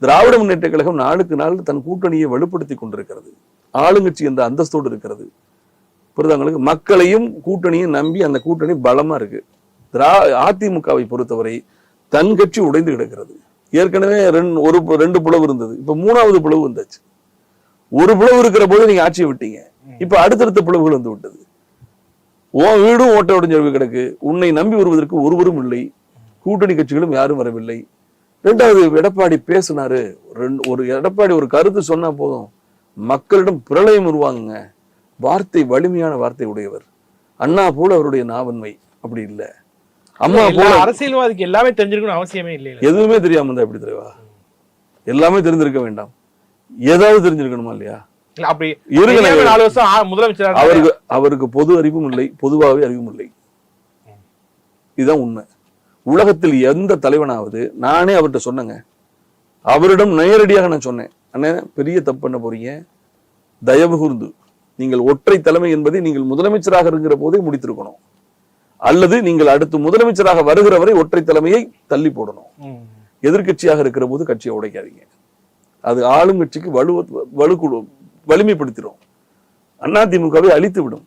திராவிட முன்னேற்ற கழகம் நாளுக்கு நாள் தன் கூட்டணியை வலுப்படுத்தி கொண்டிருக்கிறது. ஆளுங்கட்சி என்ற அந்தஸ்தோடு இருக்கிறது. புரிதங்களுக்கு மக்களையும் கூட்டணியும் நம்பி அந்த கூட்டணி பலமா இருக்கு. அதிமுகவை பொறுத்தவரை தன் கட்சி உடைந்து கிடக்கிறது. ஏற்கனவே ரெண்டு பிளவு இருந்தது, இப்ப 3வது பிளவு வந்தாச்சு. ஒரு பிளவு இருக்கிற போது நீங்க ஆட்சியை விட்டீங்க, இப்ப அடுத்தடுத்த பிளவுகள் வந்து விட்டது. உன் வீடும் ஓட்ட உடைஞ்சு கிடக்கு. உன்னை நம்பி வருவதற்கு ஒருவரும் இல்லை, கூட்டணி கட்சிகளும் யாரும் வரவில்லை. 2வது எடப்பாடி பேசினாரு. எடப்பாடி ஒரு கருத்து சொன்னா போதும், மக்களிடம் பிரளயம் உருவாங்க. வார்த்தை வலிமையான வார்த்தை உடையவர். அண்ணா போல அவருடைய நாவன்மை அப்படி இல்லை. அம்மா போல அரசியல்வாதிக்கு எல்லாமே தெரிஞ்சிருக்கணும் அவசியமே இல்லை. எதுவுமே தெரியாம இருந்தா எப்படி தெரிவா? எல்லாமே தெரிஞ்சிருக்க வேண்டாம், ஏதாவது தெரிஞ்சிருக்கணுமா இல்லையா? அவருக்கு பொது அறிவும் இல்லை, பொதுவாகவே அறிவும் இல்லை. இதுதான் உண்மை. உலகத்தில் எந்த தலைவனாவது, நானே அவர்கிட்ட சொன்னேங்க, அவரிடம் நேரடியாக நான் சொன்னேன், அண்ணே பெரிய தப்பு பண்ண போறீங்க, தயவு கூர்ந்து நீங்கள் ஒற்றை தலைமை என்பதை நீங்கள் முதலமைச்சராக இருக்கிற போதே முடித்திருக்கணும், அல்லது நீங்கள் அடுத்து முதலமைச்சராக வருகிற வரை ஒற்றை தலைமையை தள்ளி போடணும். எதிர்கட்சியாக இருக்கிற போது கட்சியை உடைக்காதீங்க, அது ஆளும் கட்சிக்கு வலிமைப்படுத்திடும், அதிமுகவை அழித்து விடும்.